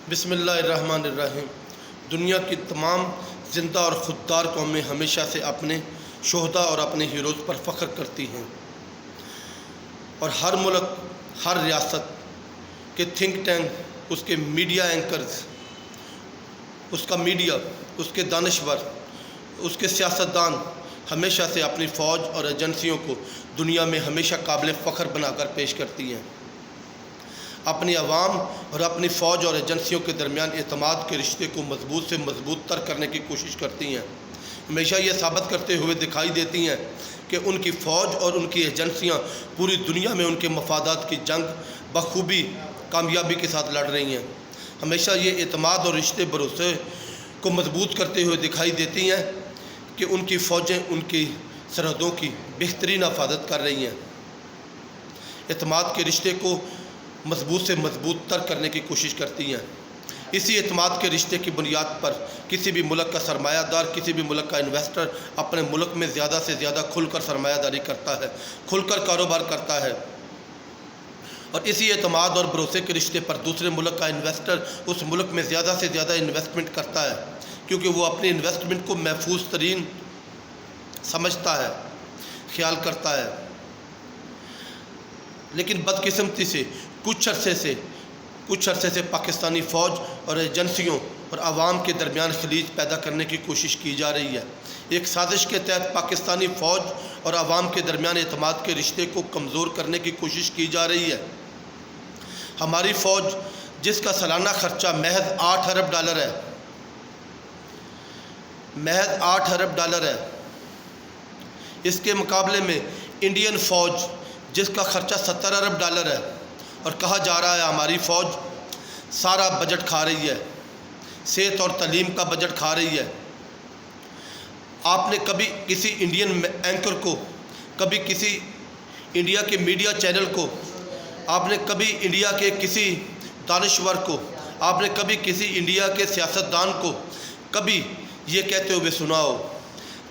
बिस्मिल्लाहिर्रहमानिर्रहीम। दुनिया की तमाम ज़िंदा और खुददार कौमें हमेशा से अपने शोहदा और अपने हीरोज़ पर फ़ख्र करती हैं और हर मुल्क, हर रियासत के थिंक टैंक, उसके मीडिया एंकर्स, उसका मीडिया, उसके दानिशवर, उसके सियासतदान हमेशा से अपनी फ़ौज और एजेंसियों को दुनिया में हमेशा काबिल फ़ख्र बनाकर पेश करती हैं। अपनी आवाम और अपनी फ़ौज और एजेंसियों के दरमियान एतमाद के रिश्ते को मजबूत से मजबूत तर करने की कोशिश करती हैं। हमेशा ये साबित करते हुए दिखाई देती हैं कि उनकी फ़ौज और उनकी एजेंसियां पूरी दुनिया में उनके मफादात की जंग बखूबी कामयाबी के साथ लड़ रही हैं। हमेशा ये एतमाद और रिश्ते भरोसे को मजबूत करते हुए दिखाई देती हैं कि उनकी फ़ौजें उनकी सरहदों की बेहतरीन हिफाजत कर रही हैं। एतमाद के रिश्ते को मजबूत से मजबूत तर करने की कोशिश करती हैं। इसी एतमाद के रिश्ते की बुनियाद पर किसी भी मुल्क का सरमायादार, किसी भी मुल्क का इन्वेस्टर अपने मुल्क में ज़्यादा से ज़्यादा खुलकर सरमायादारी करता है, खुलकर कारोबार करता है। और इसी एतमाद और भरोसे के रिश्ते पर दूसरे मुल्क का इन्वेस्टर उस मुल्क में ज़्यादा से ज़्यादा इन्वेस्टमेंट करता है, क्योंकि वो अपनी इन्वेस्टमेंट को महफूज तरीन समझता है, ख्याल करता है। लेकिन बदकिस्मती से कुछ अरसे से पाकिस्तानी फ़ौज और एजेंसियों और आवाम के दरमियान खलीज पैदा करने की कोशिश की जा रही है। एक साजिश के तहत पाकिस्तानी फ़ौज और आवाम के दरमियान एतमाद के रिश्ते को कमज़ोर करने की कोशिश की जा रही है। हमारी फ़ौज, जिसका सालाना ख़र्चा महज 8 अरब डॉलर है, महज 8 अरब डॉलर है, इसके मुकाबले में इंडियन फ़ौज जिसका ख़र्चा 70 अरब डॉलर है, और कहा जा रहा है हमारी फ़ौज सारा बजट खा रही है, सेहत और तालीम का बजट खा रही है। आपने कभी किसी इंडियन एंकर को, कभी किसी इंडिया के मीडिया चैनल को, आपने कभी इंडिया के किसी दानिशवर को, आपने कभी किसी इंडिया के सियासतदान को कभी ये कहते हुए सुना हो,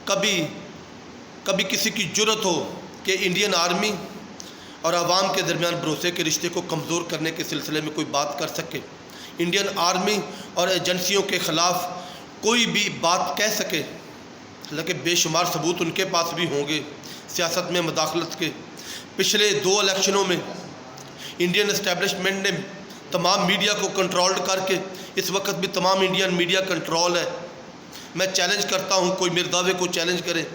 कभी किसी की जुर्रत हो कि इंडियन आर्मी और आवाम के दरमियान भरोसे के रिश्ते को कमज़ोर करने के सिलसिले में कोई बात कर सके, इंडियन आर्मी और एजेंसियों के ख़िलाफ़ कोई भी बात कह सके। हालांकि बेशुमार सबूत उनके पास भी होंगे सियासत में मदाखलत के। पिछले 2 इलेक्शनों में इंडियन इस्टेब्लिशमेंट ने तमाम मीडिया को कंट्रोल करके, इस वक्त भी तमाम इंडियन मीडिया कंट्रोल है। मैं चैलेंज करता हूँ, कोई मेरे दावे को चैलेंज करे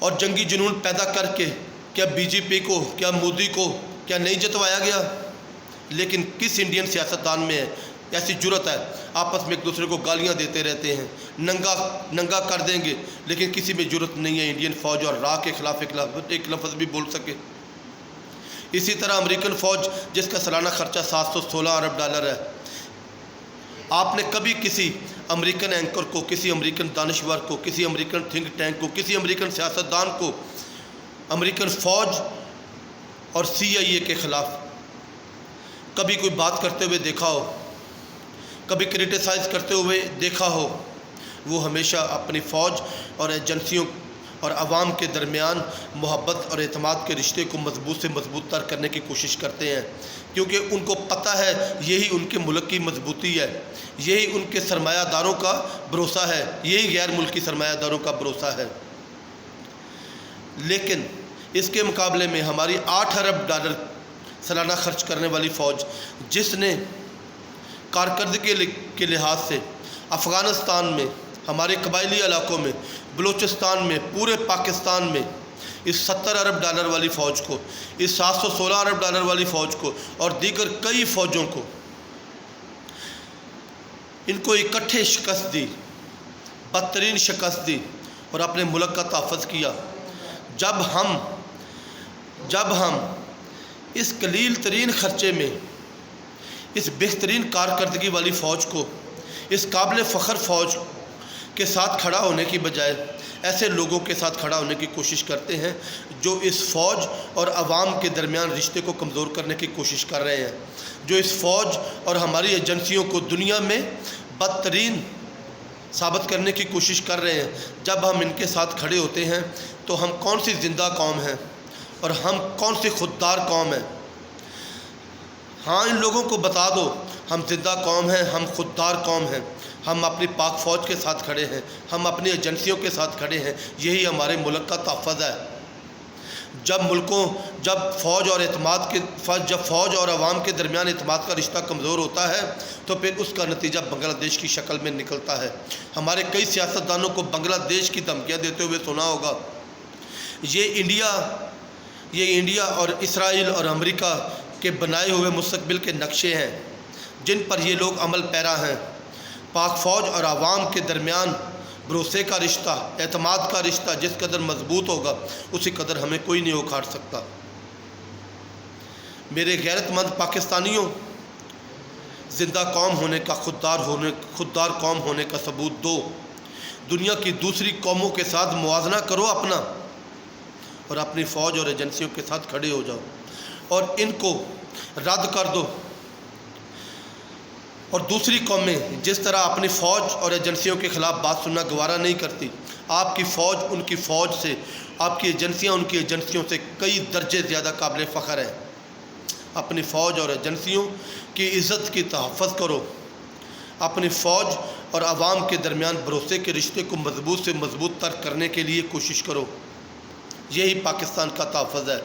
और जंगी जुनून पैदा करके क्या बीजेपी को, क्या मोदी को क्या नहीं जितवाया गया? लेकिन किस इंडियन सियासतदान में है ऐसी जुर्रत है? आपस में एक दूसरे को गालियां देते रहते हैं, नंगा कर देंगे, लेकिन किसी में जुर्रत नहीं है इंडियन फ़ौज और राह के ख़िलाफ़ एक लफ्ज़ भी बोल सके। इसी तरह अमेरिकन फ़ौज जिसका सालाना ख़र्चा 716 अरब डॉलर है, आपने कभी किसी अमेरिकन एंकर को, किसी अमेरिकन दानिशवर को, किसी अमेरिकन थिंक टैंक को, किसी अमेरिकन सियासतदान को अमेरिकन फ़ौज और CIA के ख़िलाफ़ कभी कोई बात करते हुए देखा हो, कभी क्रिटिसाइज़ करते हुए देखा हो? वो हमेशा अपनी फ़ौज और एजेंसियों और आवाम के दरमियान मोहब्बत और एतमाद के रिश्ते को मजबूत से मजबूत तर करने की कोशिश करते हैं, क्योंकि उनको पता है यही उनके मुल्क की मजबूती है, यही उनके सरमायादारों का भरोसा है, यही गैर मुल्की सरमायादारों का भरोसा है। लेकिन इसके मुकाबले में हमारी 8 अरब डॉलर सालाना खर्च करने वाली फ़ौज, जिसने कारकर्दगी के लिहाज से अफ़गानिस्तान में, हमारे कबायली इलाकों में, बलूचिस्तान में, पूरे पाकिस्तान में इस 70 अरब डॉलर वाली फ़ौज को, इस 716 अरब डॉलर वाली फ़ौज को और दीगर कई फ़ौजों को, इनको इकट्ठे शिकस्त दी, बदतरीन शिकस्त दी और अपने मुल्क का तहफ़्फ़ुज़ किया। जब हम इस कलील तरीन ख़र्चे में इस बेहतरीन कारकर्दगी वाली फ़ौज को, इस काबिल फ़ख्र फ़ौज के साथ खड़ा होने की बजाय ऐसे लोगों के साथ खड़ा होने की कोशिश करते हैं जो इस फ़ौज और आवाम के दरमियान रिश्ते को कमज़ोर करने की कोशिश कर रहे हैं, जो इस फ़ौज और हमारी एजेंसियों को दुनिया में बदतरीन साबित करने की कोशिश कर रहे हैं, जब हम इनके साथ खड़े होते हैं तो हम कौन सी ज़िंदा कौम हैं और हम कौन सी खुददार कौम हैं? हाँ, इन लोगों को बता दो ہم زندہ قوم ہیں، ہم خوددار قوم ہیں، ہم اپنی پاک فوج کے ساتھ کھڑے ہیں، ہم اپنی ایجنسیوں کے ساتھ کھڑے ہیں، یہی ہمارے ملک کا تحفظ ہے۔ جب فوج اور عوام کے درمیان اعتماد کا رشتہ کمزور ہوتا ہے تو پھر اس کا نتیجہ بنگلہ دیش کی شکل میں نکلتا ہے۔ ہمارے کئی سیاستدانوں کو بنگلہ دیش کی دھمکیاں دیتے ہوئے سنا ہوگا۔ یہ انڈیا اور اسرائیل اور امریکہ کے بنائے ہوئے مستقبل کے نقشے ہیں جن پر یہ لوگ عمل پیرا ہیں۔ پاک فوج اور عوام کے درمیان بھروسے کا رشتہ، اعتماد کا رشتہ جس قدر مضبوط ہوگا اسی قدر ہمیں کوئی نہیں اکھاڑ سکتا۔ میرے غیرت مند پاکستانیوں، زندہ قوم ہونے کا، خوددار قوم ہونے کا ثبوت دو۔ دنیا کی دوسری قوموں کے ساتھ موازنہ کرو اپنا، اور اپنی فوج اور ایجنسیوں کے ساتھ کھڑے ہو جاؤ اور ان کو رد کر دو۔ اور دوسری قومیں جس طرح اپنی فوج اور ایجنسیوں کے خلاف بات سننا گوارا نہیں کرتی، آپ کی فوج ان کی فوج سے، آپ کی ایجنسیاں ان کی ایجنسیوں سے کئی درجے زیادہ قابل فخر ہے۔ اپنی فوج اور ایجنسیوں کی عزت کی تحفظ کرو، اپنی فوج اور عوام کے درمیان بھروسے کے رشتے کو مضبوط سے مضبوط تر کرنے کے لیے کوشش کرو، یہی پاکستان کا تحفظ ہے۔